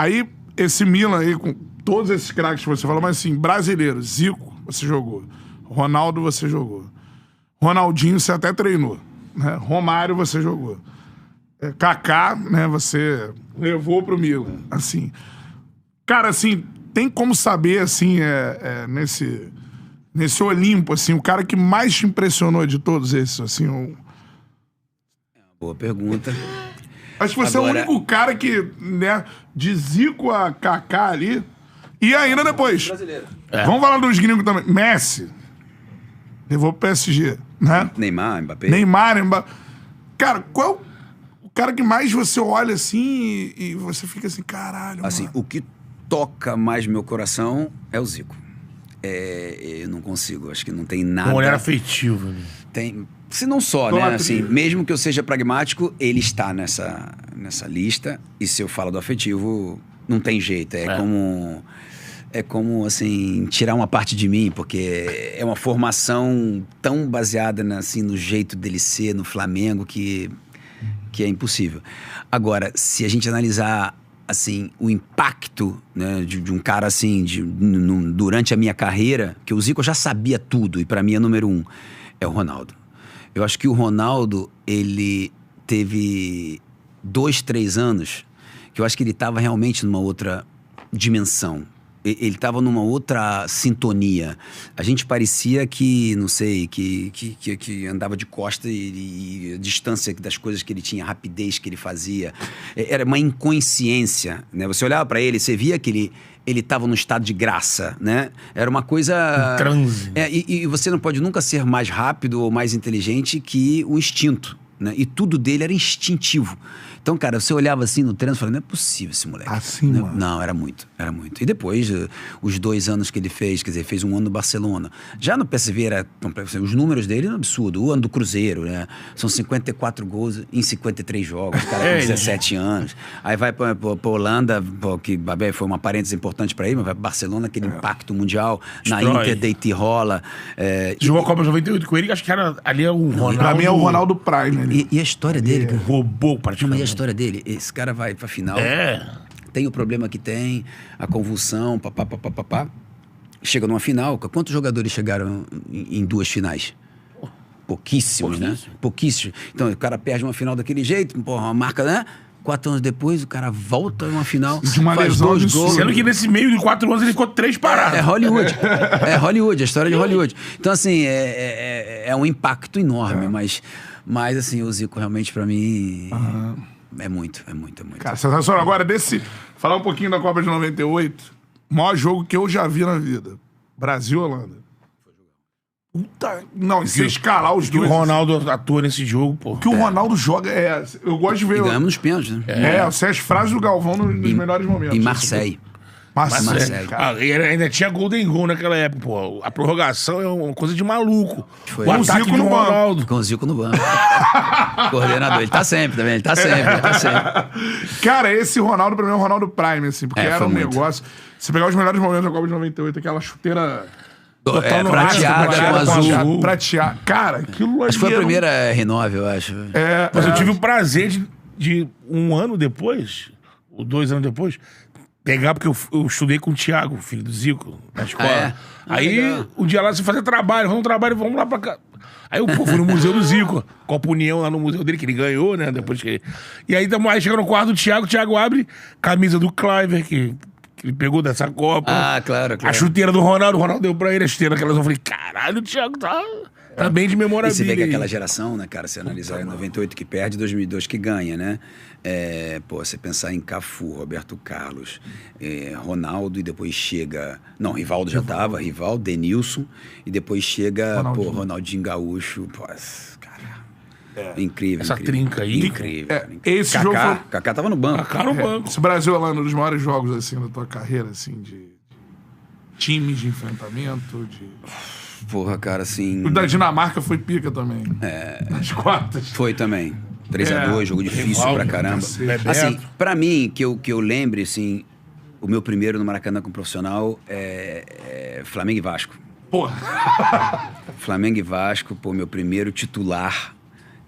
Aí, esse Milan aí, com todos esses craques que você falou, mas assim, brasileiro, Zico, você jogou. Ronaldo, você jogou. Ronaldinho, você até treinou. Né? Romário, você jogou. Kaká, né, você levou pro Milan. Assim, cara, assim, tem como saber, assim, nesse Olimpo, assim, o cara que mais te impressionou de todos esses, assim, Boa pergunta. Acho que você é o único cara que, né, de Zico a Kaká ali. E ainda depois. Vamos falar dos gringos também. Messi. Levou pro PSG, né? Neymar, Mbappé. Cara, qual é o cara que mais você olha assim e você fica assim, caralho, assim, mano. O que toca mais meu coração é o Zico. Eu não consigo, acho que não tem nada... Um olhar afetivo. Né? Tem... Se não só, né? Assim, mesmo que eu seja pragmático, ele está nessa lista. E se eu falo do afetivo, não tem jeito. É como, assim, tirar uma parte de mim, porque é uma formação tão baseada, assim, no jeito dele ser, no Flamengo, que é impossível. Agora, se a gente analisar, assim, o impacto, né, de um cara, assim, durante a minha carreira, que o Zico eu já sabia tudo, e para mim é número 1, é o Ronaldo. Eu acho que o Ronaldo, ele teve 2, 3 anos que eu acho que ele estava realmente numa outra dimensão. Ele estava numa outra sintonia. A gente parecia que, não sei, que andava de costa e a distância das coisas que ele tinha, a rapidez que ele fazia. Era uma inconsciência, né? Você olhava para ele, você via que ele estava num estado de graça, né? Era uma coisa... Um transe. E você não pode nunca ser mais rápido ou mais inteligente que o instinto, né? E tudo dele era instintivo. Então, cara, você olhava assim no treino e falava, não é possível esse moleque. Assim, não, mano? Não, era muito. E depois, os 2 anos que ele fez, quer dizer, fez um ano no Barcelona. Já no PSV era... Os números dele eram absurdos. O ano do Cruzeiro, né? São 54 gols em 53 jogos. O cara com 17 anos. Aí vai pra Holanda, que foi uma parêntese importante pra ele, mas vai pra Barcelona, aquele impacto mundial. Na Inter, Deitirola. Jogou a Copa 98 com ele, acho que ali é o Ronaldo. Pra mim é o Ronaldo Prime ali. E a história dele, cara? Roubou praticamente. E a história dele? Esse cara vai pra final. Tem o problema que tem, a convulsão, papapá. Chega numa final. Quantos jogadores chegaram em 2 finais? Pouquíssimos, né? Pouquíssimos. Então, o cara perde uma final daquele jeito, porra, uma marca, né? 4 anos depois, o cara volta numa final, de uma faz 2 gols. Sendo que nesse meio de 4 anos ele ficou 3 paradas. É Hollywood. É Hollywood, a história de Hollywood. Então, assim, é um impacto enorme, mas assim, o Zico realmente pra mim... É muito. Cara, sensacional. Agora, falar um pouquinho da Copa de 98, o maior jogo que eu já vi na vida. Brasil e Holanda. Puta... Não, se escalar os que dois... o Ronaldo atua nesse jogo, pô. O que o Ronaldo joga eu gosto de ver... E ganhamos nos pênaltis, né? eu sei as frases do Galvão nos melhores momentos. Em Marseille. Marseille, cara. Ainda tinha Golden Goal naquela época, pô. A prorrogação é uma coisa de maluco. Foi. O ataque do Ronaldo. Com o Zico no banco. Coordenador. Ele tá sempre também, ele tá sempre. Cara, esse Ronaldo, pra mim, é o Ronaldo Prime, assim, porque era um negócio... Você pegar os melhores momentos da Copa de 98, aquela chuteira... prateada com azul. Prateada. Cara, aquilo ali... Acho que foi a primeira R9, eu acho. Mas eu tive o prazer de 1 ano depois, ou 2 anos depois... Pegar, porque eu estudei com o Thiago, filho do Zico, na escola. Aí, um dia lá, você fazia trabalho, vamos lá pra cá. Aí eu fui no Museu do Zico, Copa União lá no museu dele, que ele ganhou, né? Depois que... E aí, aí chega no quarto do Thiago, o Thiago abre camisa do Cliver, que ele pegou dessa Copa. Claro. A chuteira do Ronaldo, o Ronaldo deu pra ele a chuteira daquelas. Eu falei, caralho, o Thiago tá bem de memória. E você vê que aquela geração, né, cara, se analisar em 98 que perde, 2002 que ganha, né? Você pensar em Cafu, Roberto Carlos, Ronaldo, e depois chega... Não, Rivaldo já tava, Rivaldo, Denilson, e depois chega, Ronaldinho Gaúcho, cara... Incrível. Essa trinca aí. Incrível. Esse Kaká, jogo foi... Kaká tava no banco. Kaká no banco. Esse Brasil é lá um dos maiores jogos, assim, da tua carreira, assim, de times de enfrentamento, Porra, cara, assim... O da Dinamarca foi pica também. Nas quartas. Foi também. 3-2, jogo difícil pra caramba. Assim, pra mim, que eu lembre, assim, o meu primeiro no Maracanã como profissional é Flamengo e Vasco. Porra! Flamengo e Vasco, meu primeiro titular.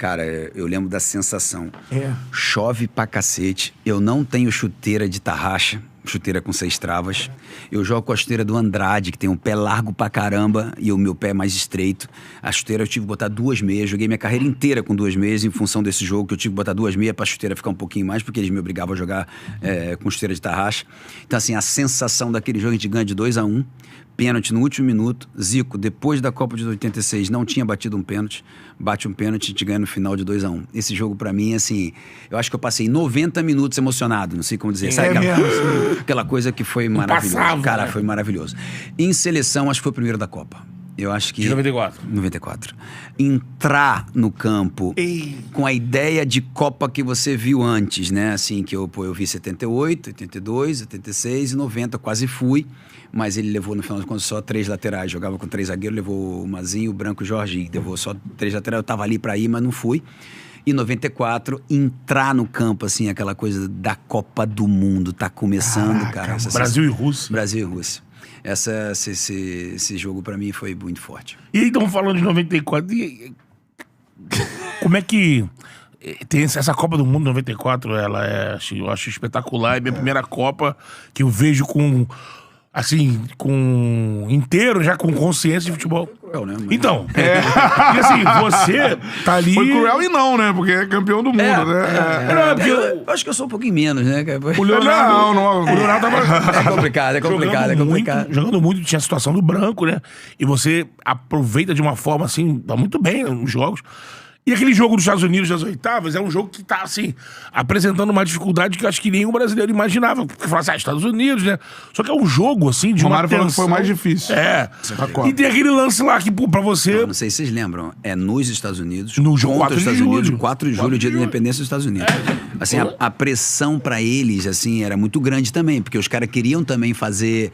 Cara, eu lembro da sensação. Chove pra cacete. Eu não tenho chuteira de tarraxa, chuteira com 6 travas. Eu jogo com a chuteira do Andrade, que tem um pé largo pra caramba e o meu pé é mais estreito. A chuteira eu tive que botar 2 meias. Joguei minha carreira inteira com 2 meias em função desse jogo, que eu tive que botar 2 meias pra chuteira ficar um pouquinho mais, porque eles me obrigavam a jogar com chuteira de tarraxa. Então, assim, a sensação daquele jogo, a gente ganha de 2-1. Pênalti no último minuto. Zico, depois da Copa de 86, não tinha batido um pênalti. Bate um pênalti e a gente ganha no final de 2-1. Esse jogo, pra mim, assim... Eu acho que eu passei 90 minutos emocionado. Não sei como dizer. Sabe aquela coisa que foi maravilhosa. Cara, foi maravilhoso. Em seleção, acho que foi o primeiro da Copa. Eu acho que... De 94. 94. Entrar no campo com a ideia de Copa que você viu antes, né? Assim, que eu vi 78, 82, 86 e 90. Quase fui. Mas ele levou, no final de contas, só 3 laterais. Jogava com 3 zagueiros, levou o Mazinho, o Branco e o Jorginho. Levou só 3 laterais. Eu tava ali pra ir, mas não fui. E 94, entrar no campo, assim, aquela coisa da Copa do Mundo. Tá começando, cara. Brasil e Rússia. Brasil e Rússia. Esse jogo, pra mim, foi muito forte. E aí, estamos falando de 94. Como é que... Tem essa Copa do Mundo 94, ela eu acho espetacular. É minha primeira Copa que eu vejo com... Assim, inteiro, já com consciência de futebol. Cruel, né? Então, e assim, você tá ali... Foi cruel e não, né? Porque é campeão do mundo, né? Eu acho que eu sou um pouquinho menos, né? O Leonardo... O Leonardo tava... É complicado. Jogando muito, tinha a situação do Branco, né? E você aproveita de uma forma, assim, tá muito bem nos jogos. E aquele jogo dos Estados Unidos das oitavas é um jogo que tá, assim, apresentando uma dificuldade que eu acho que nenhum brasileiro imaginava. Porque fala assim, Estados Unidos, né? Só que é um jogo, assim, de uma tensão. Que foi o mais difícil. E tem aquele lance lá que, pô, pra você... Não sei se vocês lembram, é nos Estados Unidos, no jogo 4 de Estados julho. Unidos, 4 de julho, dia da independência dos Estados Unidos. Assim, a pressão pra eles, assim, era muito grande também, porque os caras queriam também fazer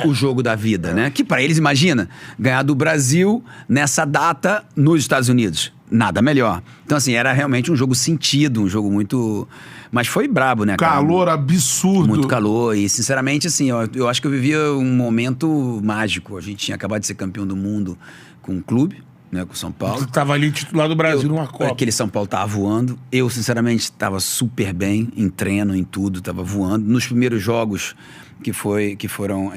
o jogo da vida, né? Que pra eles, imagina, ganhar do Brasil nessa data nos Estados Unidos. Nada melhor. Então, assim, era realmente um jogo sentido, um jogo muito... Mas foi brabo, né, cara? Calor absurdo. Muito calor. E, sinceramente, assim, eu acho que eu vivia um momento mágico. A gente tinha acabado de ser campeão do mundo com um clube, né, com o São Paulo. Você tava ali titular do Brasil numa Copa. Aquele São Paulo tava voando. Eu, sinceramente, estava super bem em treino, em tudo. Tava voando. Nos primeiros jogos... que foram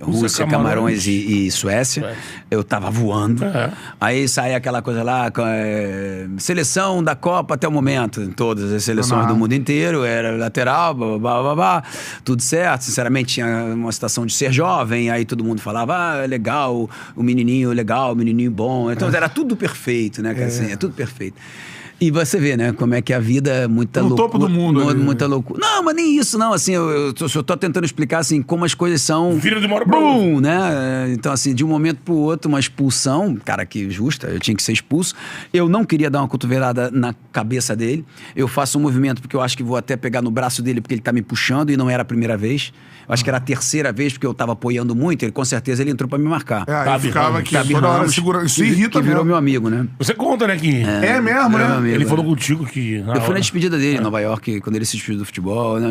Rússia, Camarões e Suécia. Eu tava voando. Aí saía aquela coisa lá, seleção da Copa até o momento, em todas as seleções do mundo inteiro, era lateral, tudo certo. Sinceramente, tinha uma situação de ser jovem, aí todo mundo falava, legal, o menininho bom. Então era tudo perfeito, né? Assim, é tudo perfeito. E você vê, né, como é que a vida é muita loucura. No topo do mundo. Muita loucura. Não, mas nem isso, não. Assim, eu tô tentando explicar, assim, como as coisas são... Vira de uma hora pra outra. Né? Então, assim, de um momento pro outro, uma expulsão, cara, que justa, eu tinha que ser expulso. Eu não queria dar uma cotovelada na cabeça dele. Eu faço um movimento porque eu acho que vou até pegar no braço dele porque ele tá me puxando e não era a primeira vez. Eu acho que era a terceira vez porque eu tava apoiando muito. Ele, com certeza, ele entrou pra me marcar. Aí ficava aqui toda hora segurando. Isso irrita que virou meu amigo, né? Você conta, né, que... É mesmo, né? Amigo, ele falou contigo que... Eu fui na despedida dele em Nova York, quando ele se despediu do futebol. Né?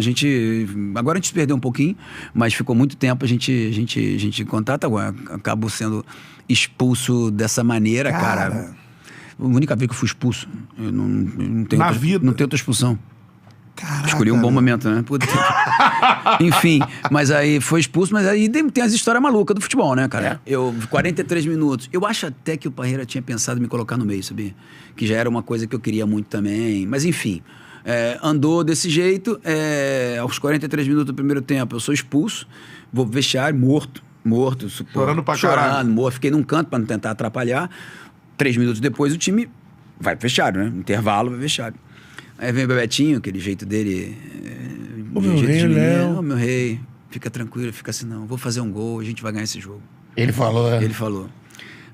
Agora a gente se perdeu um pouquinho, mas ficou muito tempo a gente em contato. Agora acabo sendo expulso dessa maneira, cara. A única vez que eu fui expulso. Eu não tenho Na vida? Não tenho outra expulsão. Caraca, escolhi um bom momento, né? Enfim, mas aí foi expulso, mas aí tem as histórias malucas do futebol, né, cara? 43 minutos. Eu acho até que o Parreira tinha pensado em me colocar no meio, sabia? Que já era uma coisa que eu queria muito também. Mas enfim, andou desse jeito. Aos 43 minutos do primeiro tempo, eu sou expulso, vou pro vestiário, morto. Chorando pra caralho. Morto. Fiquei num canto pra não tentar atrapalhar. 3 minutos depois, o time vai pro vestiário, né? Intervalo, vai pro vestiário. Aí vem o Bebetinho, aquele jeito dele... Léo. Meu rei, fica tranquilo, fica assim, não, vou fazer um gol, a gente vai ganhar esse jogo. Ele falou, Ele falou.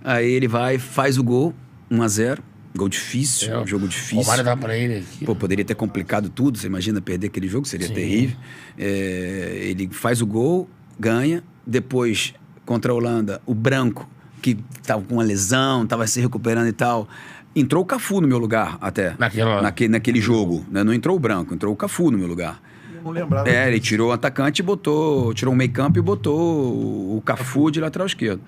Aí ele vai, faz o gol, 1-0, gol difícil, jogo difícil. O Mário dá pra ele aqui. Pô, poderia ter complicado tudo, você imagina perder aquele jogo, seria terrível. Ele faz o gol, ganha, depois, contra a Holanda, o Branco, que tava com uma lesão, tava se recuperando e tal... Entrou o Cafu no meu lugar, até. Naquele jogo. Né? Não entrou o Branco, entrou o Cafu no meu lugar. Não lembrava. Ele tirou o atacante e tirou o meio campo e botou o Cafu de lateral esquerdo.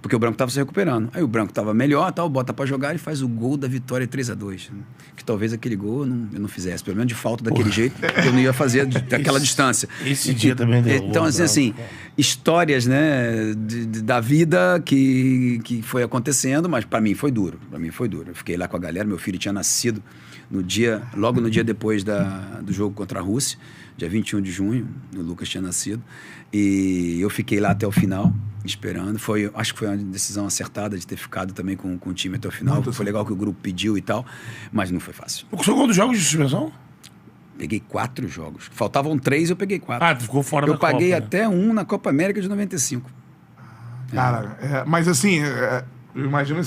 Porque o Branco tava se recuperando. Aí o Branco tava melhor, tal, bota pra jogar e faz o gol da vitória 3-2. Que talvez aquele gol eu não fizesse. Pelo menos de falta daquele jeito, eu não ia fazer daquela distância. Esse dia também deu. Então, assim, histórias, né, da vida que foi acontecendo, mas pra mim foi duro. Eu fiquei lá com a galera, meu filho tinha nascido logo no dia depois do jogo contra a Rússia, dia 21 de junho, o Lucas tinha nascido, e eu fiquei lá até o final, esperando. Acho que foi uma decisão acertada de ter ficado também com o time até o final. Foi legal que o grupo pediu e tal, mas não foi fácil. O seu gol dos jogos de suspensão? Peguei 4 jogos. Faltavam 3, eu peguei 4. Ah, tu ficou fora da Copa. Eu paguei até um na Copa América de 95. Cara, mas assim, imagina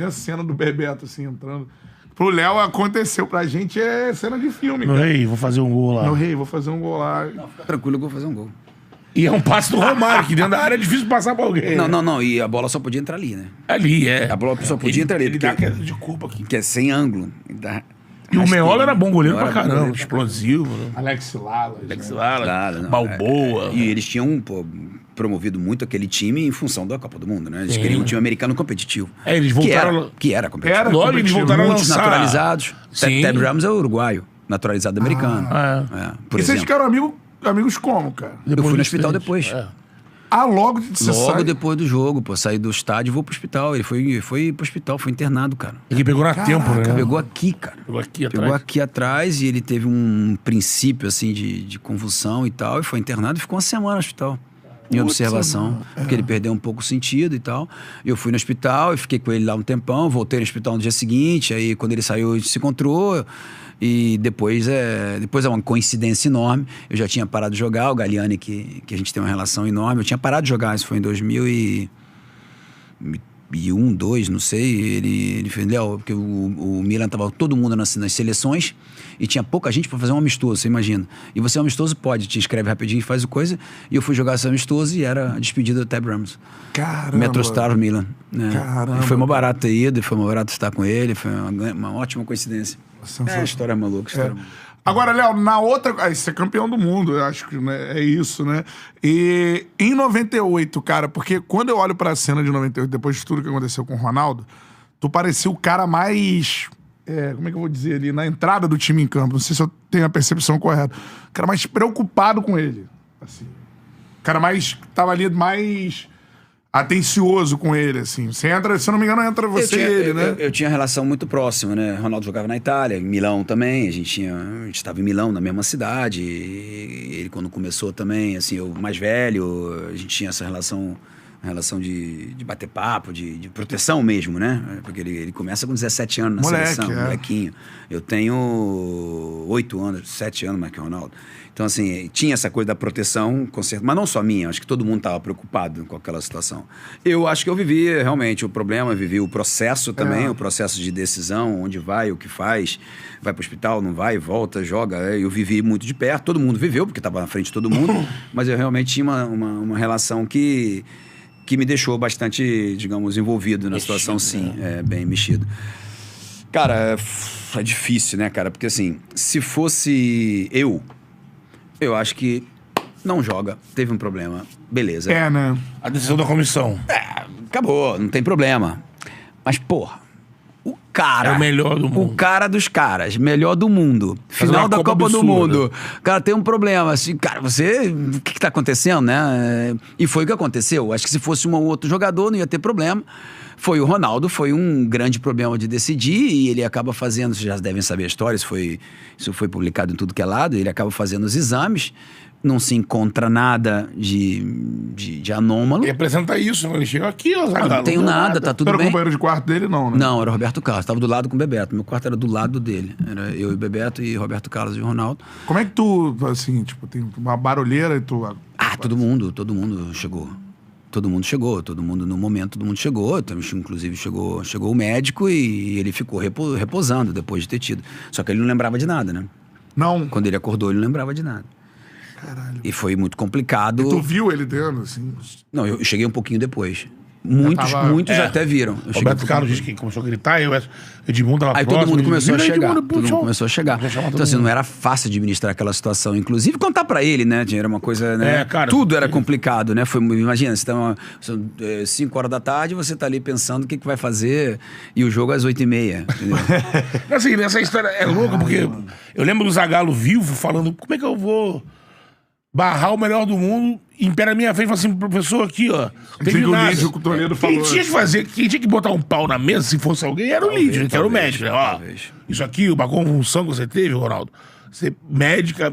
a cena do Bebeto, assim, entrando. Pro Léo aconteceu, pra gente é cena de filme, Meu cara. rei, vou fazer um gol lá. Meu rei, vou fazer um gol lá. Não, fica tranquilo que eu vou fazer um gol. E é um passe do Romário, que dentro da área é difícil passar pra alguém. Não. E a bola só podia entrar ali, né? Ali, é. A bola só podia entrar ali. Ele dá queda de culpa aqui. Que é sem ângulo. E o Meola era bom goleiro pra caramba, explosivo, né? Alex Lala. Balboa. E eles tinham promovido muito aquele time em função da Copa do Mundo, né? Eles queriam um time americano competitivo. Eles voltaram... Que era competitivo. Logo eles voltaram a Muitos lançar... naturalizados. Sim. Ted Ramos é uruguaio, naturalizado americano. Por E exemplo. vocês ficaram amigos como, cara? Eu fui no hospital depois. Logo de você Logo depois do jogo, saí do estádio e vou pro hospital. Ele foi pro hospital, foi internado, cara. Ele pegou na tempo, né? Pegou aqui, cara. Pegou aqui atrás e ele teve um princípio, assim, de convulsão e tal. E foi internado e ficou uma semana no hospital. Em observação, porque ele perdeu um pouco o sentido e tal. Eu fui no hospital e fiquei com ele lá um tempão. Voltei no hospital no dia seguinte. Aí, quando ele saiu, a gente se encontrou. E depois é uma coincidência enorme. Eu já tinha parado de jogar. O Galliani, que a gente tem uma relação enorme. Eu tinha parado de jogar. Isso foi em 2001, 2002, não sei. Ele fez, Léo, porque o Milan tava todo mundo nas seleções e tinha pouca gente para fazer um amistoso, você imagina. E você é um amistoso, te inscreve rapidinho e faz o coisa. E eu fui jogar esse amistoso e era a despedida do Ted Ramos. Caramba. Metrostar Milan. Né? Caramba. E foi uma barata ter ido, e foi uma barata estar com ele. Foi uma ótima coincidência. História maluca. Agora, Léo, na outra... você é campeão do mundo, eu acho que, né, é isso, né? E em 98, cara, porque quando eu olho pra cena de 98, depois de tudo que aconteceu com o Ronaldo, tu parecia o cara mais... como é que eu vou dizer ali? Na entrada do time em campo. Não sei se eu tenho a percepção correta. O cara mais preocupado com ele. Assim. O cara mais... Tava ali mais... atencioso com ele, assim. Você entra, se eu não me engano, entra você e ele, né? Eu tinha relação muito próxima, né? Ronaldo jogava na Itália, em Milão também. A gente estava em Milão, na mesma cidade. E ele, quando começou também, assim, eu mais velho, a gente tinha essa relação de bater papo, de proteção mesmo, né? Porque ele começa com 17 anos na seleção, molequinho. Eu tenho 8 anos, 7 anos mais que o Ronaldo. Então, assim, tinha essa coisa da proteção, mas não só minha, acho que todo mundo estava preocupado com aquela situação. Eu acho que eu vivi realmente o problema, vivi o processo também, o processo de decisão, onde vai, o que faz, vai para o hospital, não vai, volta, joga. Eu vivi muito de perto, todo mundo viveu, porque estava na frente de todo mundo, mas eu realmente tinha uma relação que me deixou bastante, digamos, envolvido na situação, sim, bem mexido. Cara, é difícil, né, cara? Porque, assim, se fosse eu acho que não joga, teve um problema, beleza. Né? A decisão da comissão. Acabou, não tem problema. Mas, porra, o cara... É o melhor do mundo. O cara dos caras, melhor do mundo. Final da Copa do Mundo. Cara, tem um problema, assim, cara, o que tá acontecendo, né? E foi o que aconteceu. Acho que se fosse um outro jogador, não ia ter problema. Foi o Ronaldo, foi um grande problema de decidir e ele acaba fazendo, vocês já devem saber a história, isso foi publicado em tudo que é lado, ele acaba fazendo os exames, não se encontra nada de anômalo. E apresenta isso, ele chega aqui, ó. Não tenho nada, tá tudo bem. Era o companheiro de quarto dele, não, né? Não, era o Roberto Carlos, estava do lado com o Bebeto, meu quarto era do lado dele, era eu e o Bebeto e Roberto Carlos e o Ronaldo. Como é que tu, assim, tipo, tem uma barulheira e tu... Todo mundo chegou. Todo mundo no momento, todo mundo chegou. Inclusive chegou o médico e ele ficou repousando depois de ter tido. Só que ele não lembrava de nada, né? Não. Quando ele acordou, ele não lembrava de nada. Caralho. E foi muito complicado. E tu viu ele dentro, assim? Não, eu cheguei um pouquinho depois. Muitos até viram. Roberto Carlos disse que começou a gritar, Edmundo tava Aí próximo, todo mundo começou a chegar. Edmundo, Todo mundo começou a chegar. Então, assim, não era fácil administrar aquela situação. Inclusive, contar pra ele, né? Era uma coisa, né? Cara, tudo era complicado, né? Imagina, são 5 horas da tarde, você tá ali pensando o que vai fazer e o jogo às 8h30. Entendeu? Assim, essa história é louca, porque eu lembro do Zagallo vivo falando, como é que eu vou barrar o melhor do mundo e em pé na minha frente e falar assim, professor, aqui, ó. Tem nada. O Toledo falou. Quem tinha que botar um pau na mesa, se fosse alguém, era o Lídio, que era o médico. Né? Ó, isso aqui, uma convulsão que você teve, Ronaldo. Você, médica,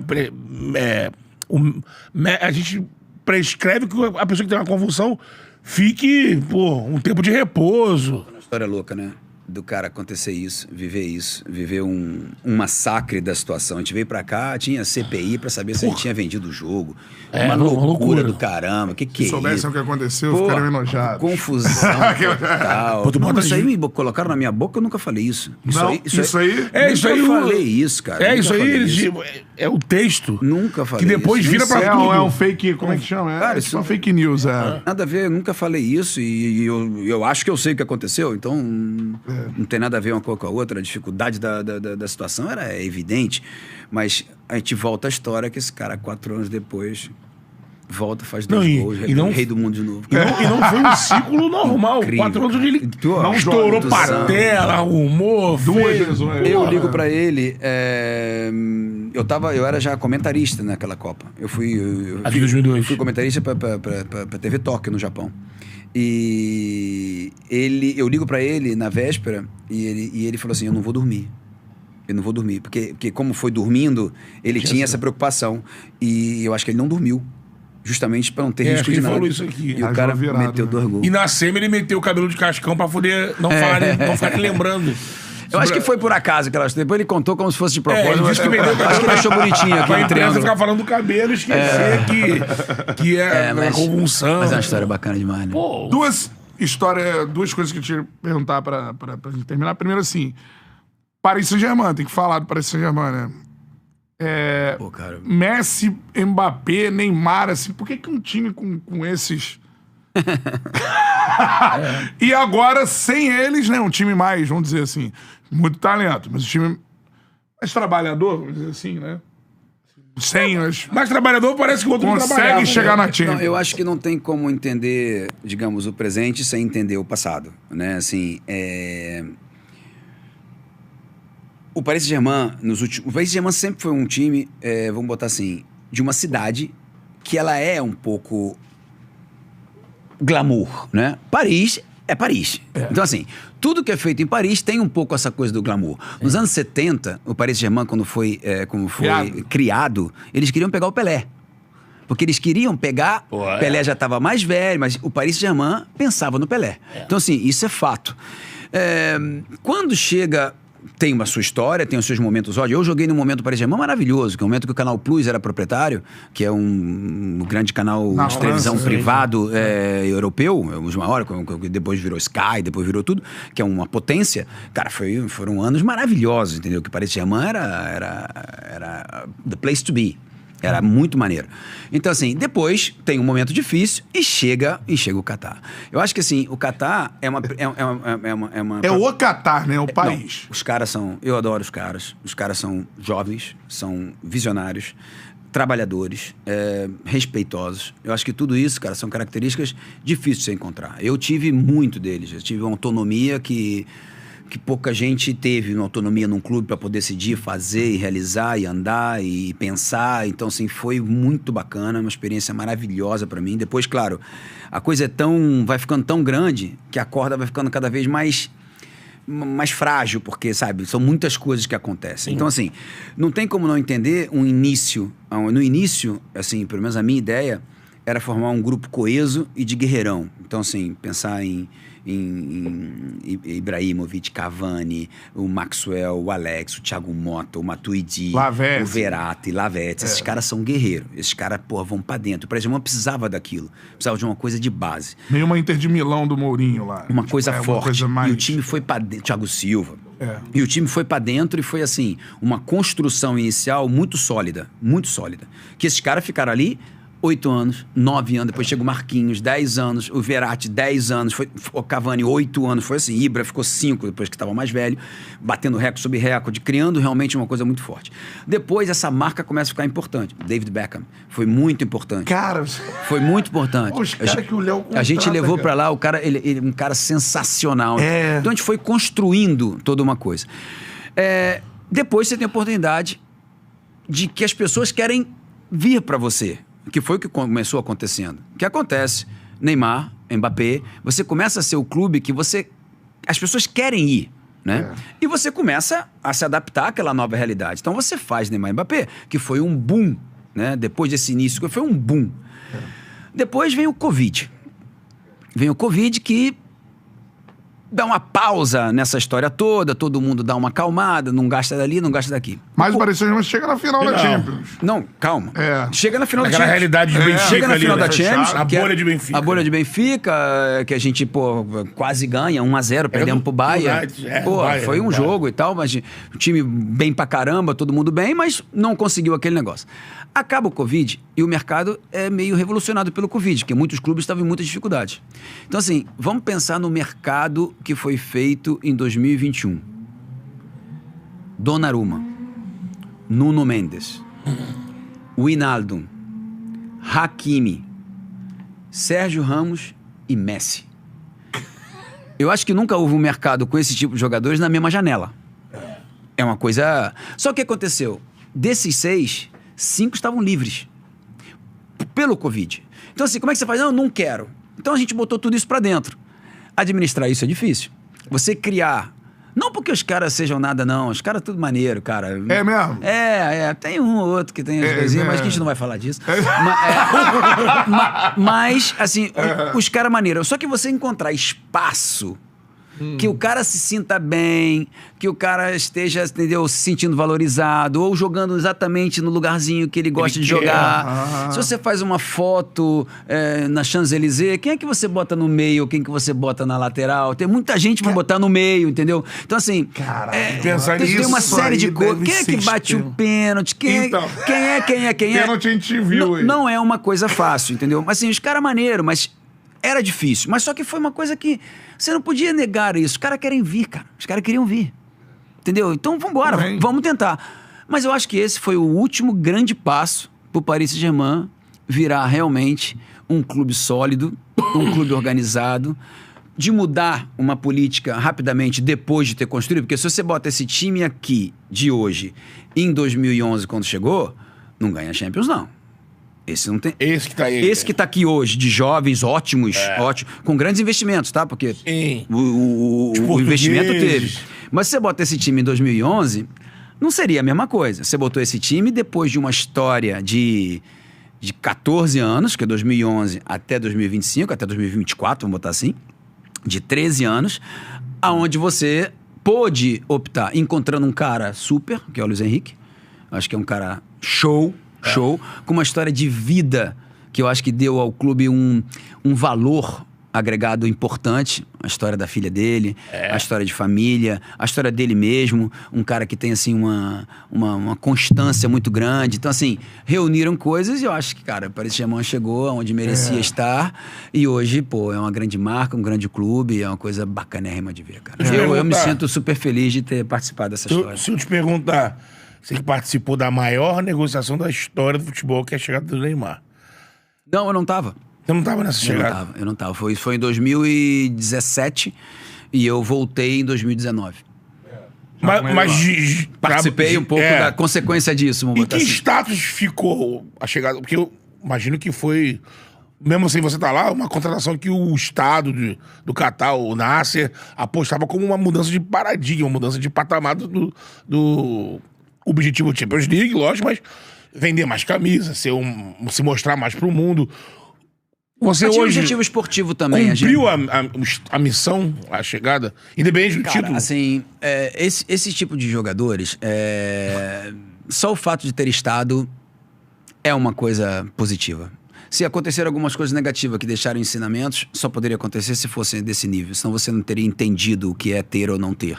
a gente prescreve que a pessoa que tem uma convulsão fique, um tempo de repouso. Uma história louca, né? Do cara acontecer isso, viver um massacre da situação. A gente veio pra cá, tinha CPI pra saber se a gente tinha vendido o jogo. Uma loucura do caramba. Que é isso? Se soubessem o que aconteceu, ficaram enojados. Confusão total. Isso aí me colocaram na minha boca, eu nunca falei isso. Isso aí eu falei isso, cara. Isso aí é o texto. Nunca falei que depois isso. vira pra tudo. É um fake, como é que chama? Cara, isso é uma fake news. Nada a ver, eu nunca falei isso e eu acho que eu sei o que aconteceu, então não tem nada a ver uma coisa com a outra. A dificuldade da situação era evidente, mas a gente volta à história que esse cara, 4 anos depois, volta, faz 2 gols, rei do mundo de novo. E não foi um ciclo normal. Incrível, 4 anos onde ele não estourou patela, arrumou, Eu ligo pra ele, eu era já comentarista naquela Copa. Eu fui 2002. Fui comentarista pra TV Tóquio, no Japão. E eu ligo pra ele na véspera e ele falou assim, eu não vou dormir, porque como foi dormindo, ele tinha essa preocupação e eu acho que ele não dormiu, justamente pra não ter risco de nada. Falou isso aqui. E o cara meteu 2 gols. E na semi ele meteu o cabelo de cascão pra poder não ficar lembrando. Eu acho que foi por acaso. Depois ele contou como se fosse de propósito. Acho que ele achou bonitinho aqui. A imprensa ficar falando do cabelo e esquecer que é uma convulsão. Mas é uma história bacana demais, né? Duas coisas que eu tinha que perguntar pra gente terminar. Primeiro, assim, Paris Saint-Germain, tem que falar do Paris Saint-Germain, né? Cara. Messi, Mbappé, Neymar, assim, por que um time com esses... E agora, sem eles, né? Um time mais, vamos dizer assim, muito talento, mas um time mais trabalhador, vamos dizer assim, né? Sem as... Mais trabalhador parece que o outro consegue chegar na Champions. Não, eu acho que não tem como entender, digamos, o presente sem entender o passado, né? Assim, o Paris Saint-Germain, o Paris Saint-Germain sempre foi um time, vamos botar assim, de uma cidade que ela é um pouco glamour, né? Paris é Paris. Então, assim, tudo que é feito em Paris tem um pouco essa coisa do glamour. Nos anos 70, o Paris Saint-Germain, quando foi criado, eles queriam pegar o Pelé. Porque eles queriam pegar... Pelé já estava mais velho, mas o Paris Saint-Germain pensava no Pelé. Então, assim, isso é fato. Quando chega... Tem uma sua história, tem os seus momentos ótimos. Eu joguei num momento do Paris Saint-Germain maravilhoso, que é um momento que o Canal Plus era proprietário, que é um grande canal de televisão privado europeu, um dos maiores, que depois virou Sky, depois virou tudo, que é uma potência. Cara, foram anos maravilhosos, entendeu? Que o Paris Saint-Germain era the place to be. Era muito maneiro. Então, assim, depois tem um momento difícil e chega o Catar. Eu acho que, assim, o Catar é uma... É o Catar, né? O país. Não, os caras são... Eu adoro os caras. Os caras são jovens, são visionários, trabalhadores, respeitosos. Eu acho que tudo isso, cara, são características difíceis de se encontrar. Eu tive muito deles. Eu tive uma autonomia que pouca gente teve, uma autonomia num clube para poder decidir, fazer e realizar e andar e pensar. Então, assim, foi muito bacana, uma experiência maravilhosa para mim. Depois, claro, a coisa vai ficando tão grande que a corda vai ficando cada vez mais frágil, porque, sabe, são muitas coisas que acontecem. Então, assim, não tem como não entender um início. No início, assim, pelo menos a minha ideia era formar um grupo coeso e de guerreirão. Então, assim, pensar em Ibrahimovic, Cavani, o Maxwell, o Alex, o Thiago Motta, o Matuidi, o Verratti, Lavezzi. Esses caras são guerreiros. Esses caras, vão pra dentro. O Brasil não precisava daquilo. Precisava de uma coisa de base. Meio uma Inter de Milão do Mourinho lá. Uma coisa forte. Uma coisa mais... E o time foi pra dentro. Thiago Silva. E o time foi pra dentro e foi, assim, uma construção inicial muito sólida. Muito sólida. Que esses caras ficaram ali 8 anos, 9 anos, depois chega o Marquinhos, 10 anos, o Verratti, 10 anos, o Cavani, 8 anos, foi assim, Ibra ficou 5 depois que estava mais velho, batendo recorde sobre recorde, criando realmente uma coisa muito forte. Depois essa marca começa a ficar importante. David Beckham foi muito importante. Cara, foi muito importante. Os caras que o Léo contrata, a gente levou para lá o cara, ele um cara sensacional. Então a gente foi construindo toda uma coisa. Depois você tem a oportunidade de que as pessoas querem vir para você. Que foi o que começou acontecendo. O que acontece? Neymar, Mbappé, você começa a ser o clube que as pessoas querem ir, né? E você começa a se adaptar àquela nova realidade. Então você faz Neymar e Mbappé, que foi um boom, né? Depois desse início, foi um boom. Depois vem o Covid. Vem o Covid que dá uma pausa nessa história toda, todo mundo dá uma acalmada, não gasta dali, não gasta daqui. Mas o Paris Saint-Germain chega na final da Champions. Não, calma. Chega na final da Aquela Champions. realidade de Benfica Chega na ali, final né? da Champions. A bolha de Benfica. A bolha de Benfica, que a gente, quase ganha, 1-0, perdemos pro Bahia. Foi um jogo e tal, mas o time bem pra caramba, todo mundo bem, mas não conseguiu aquele negócio. Acaba o Covid e o mercado é meio revolucionado pelo Covid, porque muitos clubes estavam em muitas dificuldades. Então, assim, vamos pensar no mercado que foi feito em 2021. Donnarumma, Nuno Mendes, Wijnaldum, Hakimi, Sérgio Ramos e Messi. Eu acho que nunca houve um mercado com esse tipo de jogadores na mesma janela. É uma coisa... Só que o que aconteceu? Desses 6, 5 estavam livres pelo Covid. Então, assim, como é que você faz? Não quero. Então, a gente botou tudo isso pra dentro. Administrar isso é difícil. Você criar... Não porque os caras sejam nada, não. Os caras tudo maneiro, cara. É mesmo? Tem um ou outro que tem as coisinhas, mas que a gente não vai falar disso. Mas, assim, os caras maneiros. Só que você encontrar espaço... Que o cara se sinta bem, que o cara esteja, entendeu, se sentindo valorizado, ou jogando exatamente no lugarzinho que ele gosta de jogar. Se você faz uma foto na Champs-Élysées, quem é que você bota no meio, quem que você bota na lateral? Tem muita gente pra botar no meio, entendeu? Então, assim, tem uma série de coisas. Quem é que bate o pênalti? Quem é? Pênalti a gente viu. Não é uma coisa fácil, entendeu? Mas, assim, os caras maneiros, mas... Era difícil, mas só que foi uma coisa que você não podia negar isso. Os caras querem vir, cara. Os caras queriam vir. Entendeu? Então, vambora, vamos tentar. Mas eu acho que esse foi o último grande passo pro Paris Saint-Germain virar realmente um clube sólido, um clube organizado, de mudar uma política rapidamente depois de ter construído. Porque se você bota esse time aqui de hoje em 2011, quando chegou, não ganha Champions, não. Esse não tem. Esse que tá aí. Esse que tá aqui hoje, de jovens ótimos, com grandes investimentos, tá? Porque o investimento teve. Mas se você bota esse time em 2011, não seria a mesma coisa. Você botou esse time depois de uma história de 14 anos, que é 2011 até 2025, até 2024, vamos botar assim, de 13 anos, aonde você pôde optar, encontrando um cara super, que é o Luiz Henrique. Acho que é um cara show, com uma história de vida que eu acho que deu ao clube um valor agregado importante. A história da filha dele, a história de família, a história dele mesmo, um cara que tem, assim, uma constância muito grande. Então, assim, reuniram coisas e eu acho que, cara, o Paris Saint-Germain chegou onde merecia estar e hoje, é uma grande marca, um grande clube, é uma coisa bacanérrima de ver, cara. Eu me sinto super feliz de ter participado dessa história. Se eu te perguntar... Você que participou da maior negociação da história do futebol, que é a chegada do Neymar. Não, eu não tava. Você não tava nessa chegada? Eu não tava. Foi em 2017 e eu voltei em 2019. Mas participei um pouco da consequência disso. Em que status ficou a chegada? Porque eu imagino que foi... Mesmo assim, você tá lá, uma contratação que o Estado do Catar, o Nasser, apostava como uma mudança de paradigma, uma mudança de patamar do objetivo Champions League, lógico, mas vender mais camisas, se mostrar mais pro mundo. Você mas tinha hoje objetivo esportivo também. Cumpriu a missão, a chegada, independente do título? Assim, esse tipo de jogadores, só o fato de ter estado é uma coisa positiva. se acontecer algumas coisas negativas que deixaram ensinamentos, só poderia acontecer se fosse desse nível. Senão você não teria entendido o que é ter ou não ter.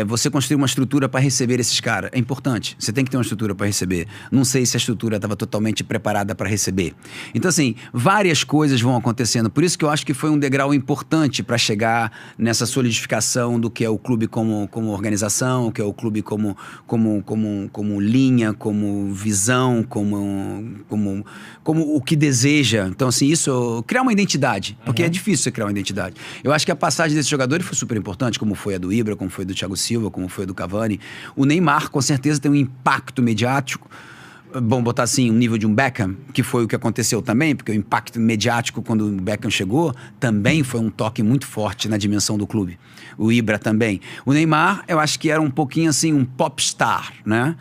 Você construir uma estrutura para receber esses caras é importante. Você tem que ter uma estrutura para receber. Não sei se a estrutura estava totalmente preparada para receber. Então, assim, várias coisas vão acontecendo. Por isso que eu acho que foi um degrau importante para chegar nessa solidificação do que é o clube como organização, o que é o clube como linha, como visão, como o que deseja. Então, assim, isso... Criar uma identidade. Porque é difícil você criar uma identidade. Eu acho que a passagem desses jogadores foi super importante, como foi a do Ibra, como foi a do Thiago Silva, como foi a do Cavani. O Neymar, com certeza, tem um impacto mediático. Bom, botar assim, um nível de um Beckham, que foi o que aconteceu também, porque o impacto mediático quando o Beckham chegou, também foi um toque muito forte na dimensão do clube. O Ibra também. O Neymar, eu acho que era um pouquinho assim, um popstar, né?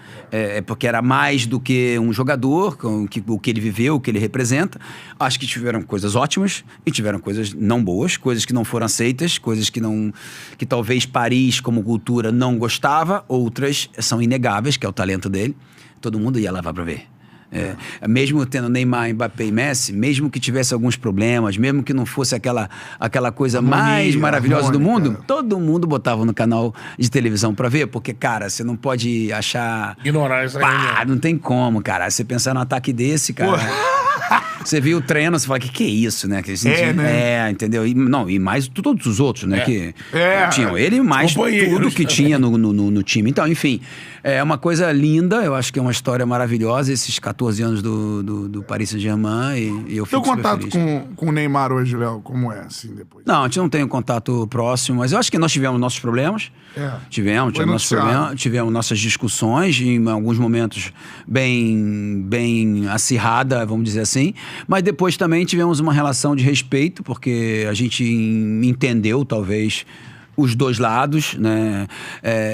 Porque era mais do que um jogador, o que ele viveu, o que ele representa. Acho que tiveram coisas ótimas e tiveram coisas não boas, coisas que não foram aceitas, coisas que talvez Paris, como cultura, não gostava, outras são inegáveis, que é o talento dele. Todo mundo ia lá para ver. Mesmo tendo Neymar, Mbappé e Messi, mesmo que tivesse alguns problemas, mesmo que não fosse aquela coisa mais maravilhosa do mundo, todo mundo botava no canal de televisão para ver, porque, cara, você não pode achar... Ignorar isso aí. Não tem como, cara. Você pensar num ataque desse, cara... Você viu o treino, você fala, que é isso, né? Entendeu? E mais todos os outros, né? Que tinham ele, mais tudo que tinha no time. Então, enfim, é uma coisa linda, eu acho que é uma história maravilhosa, esses 14 anos do Paris Saint-Germain, e eu fico super feliz. Teu contato com o Neymar hoje, Léo, como é, assim, depois? Não, a gente não tem um contato próximo, mas eu acho que nós tivemos nossos problemas. Tivemos nossos problemas, tivemos nossas discussões, em alguns momentos bem acirrada, vamos dizer assim. Mas depois também tivemos uma relação de respeito, porque a gente entendeu, talvez, os dois lados, né?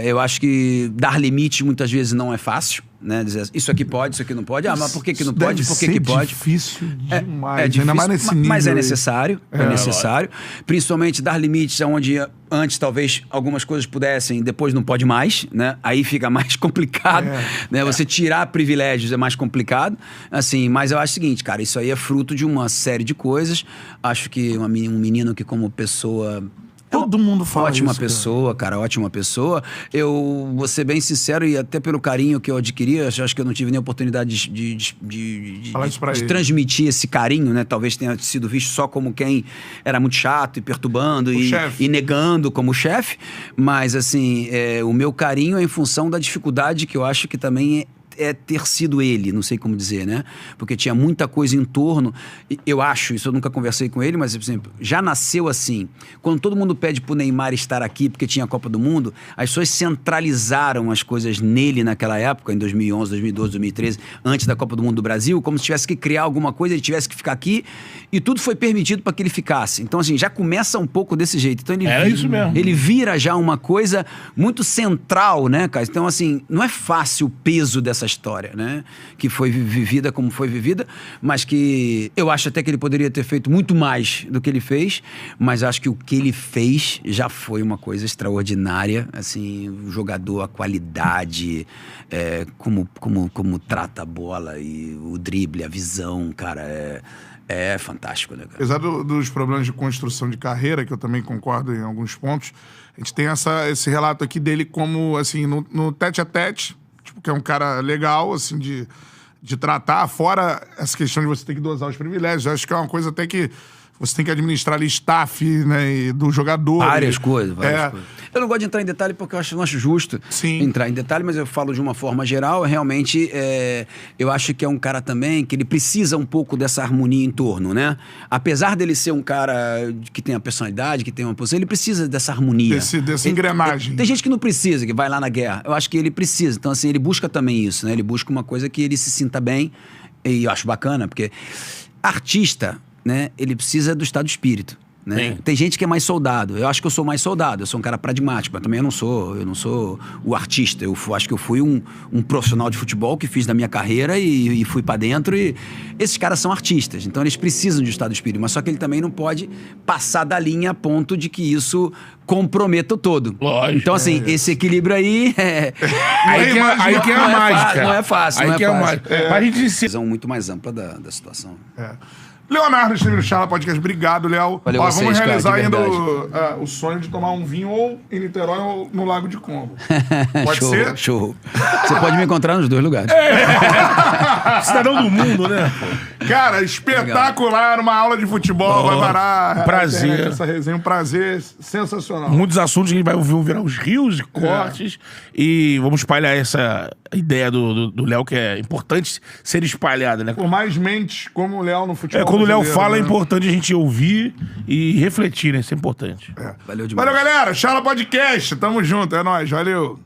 Eu acho que dar limites muitas vezes não é fácil, né? Dizer, isso aqui pode, isso aqui não pode. Mas por que não pode? Por que pode? É difícil demais. É difícil, ainda mais nesse nível. Mas é necessário. É necessário. Principalmente dar limites onde antes talvez algumas coisas pudessem, depois não pode mais, né? Aí fica mais complicado, né? Você tirar privilégios é mais complicado, assim. Mas eu acho o seguinte, cara, isso aí é fruto de uma série de coisas. Acho que um menino que como pessoa... Todo mundo fala ótima isso, pessoa, cara, ótima pessoa. Eu vou ser bem sincero, e até pelo carinho que eu adquiri, acho que eu não tive nem oportunidade de transmitir esse carinho, né? Talvez tenha sido visto só como quem era muito chato e perturbando e negando como chefe. Mas, assim, o meu carinho é em função da dificuldade que eu acho que também é ter sido ele, não sei como dizer, né? Porque tinha muita coisa em torno. Eu acho, isso eu nunca conversei com ele, mas, por exemplo, já nasceu assim. Quando todo mundo pede pro Neymar estar aqui porque tinha a Copa do Mundo, as pessoas centralizaram as coisas nele naquela época, em 2011, 2012, 2013, antes da Copa do Mundo do Brasil, como se tivesse que criar alguma coisa, ele tivesse que ficar aqui, e tudo foi permitido para que ele ficasse. Então, assim, já começa um pouco desse jeito. Então, isso mesmo. Ele vira já uma coisa muito central, né, cara? Então, assim, não é fácil o peso dessa história, né? Que foi vivida como foi vivida, mas que eu acho até que ele poderia ter feito muito mais do que ele fez, mas acho que o que ele fez já foi uma coisa extraordinária, assim, o jogador, a qualidade, como trata a bola e o drible, a visão, cara, é fantástico, né, cara? Apesar dos problemas de construção de carreira, que eu também concordo em alguns pontos, a gente tem esse relato aqui dele como, assim, no tete-a-tete, tipo, que é um cara legal, assim, de tratar, fora essa questão de você ter que dosar os privilégios. Eu acho que é uma coisa até que você tem que administrar ali staff, né, e do jogador. Várias coisas. Eu não gosto de entrar em detalhe porque eu não acho justo entrar em detalhe, mas eu falo de uma forma geral. Realmente, eu acho que é um cara também que ele precisa um pouco dessa harmonia em torno, né? Apesar dele ser um cara que tem a personalidade, que tem uma posição, ele precisa dessa harmonia. Dessa engrenagem. Tem gente que não precisa, que vai lá na guerra. Eu acho que ele precisa. Então, assim, ele busca também isso, né? Ele busca uma coisa que ele se sinta bem, e eu acho bacana, porque artista, né, ele precisa do estado de espírito, né? Tem gente que é mais soldado. Eu acho que eu sou mais soldado. Eu sou um cara pragmático, mas também eu não sou o artista. Acho que eu fui um profissional de futebol que fiz da minha carreira e fui pra dentro. E esses caras são artistas, então eles precisam de estado de espírito. Mas só que ele também não pode passar da linha a ponto de que isso comprometa o todo. Lógico. Então, assim, esse equilíbrio aí aí que é a mágica. Não é fácil, aí não é que fácil. É a mágica. Pra gente ser Visão muito mais ampla da situação. Leonardo esteve no Charla Podcast. Obrigado, Léo. Valeu Ó, vocês, vamos realizar cara, de ainda o sonho de tomar um vinho ou em Niterói ou no Lago de Combo. Pode ser? Show. Você pode me encontrar nos dois lugares. cidadão do mundo, né? Cara, espetacular. Uma aula de futebol. Vai parar. Prazer. Essa resenha, um prazer sensacional. Muitos assuntos que a gente vai ouvir virar os rios e cortes. E vamos espalhar essa ideia do Léo, que é importante ser espalhada, né? Por mais mentes como o Léo no futebol. Quando o Léo fala, né? é importante a gente ouvir e refletir, né? Isso é importante. Valeu demais. Valeu, galera. Charla Podcast. Tamo junto. É nóis. Valeu.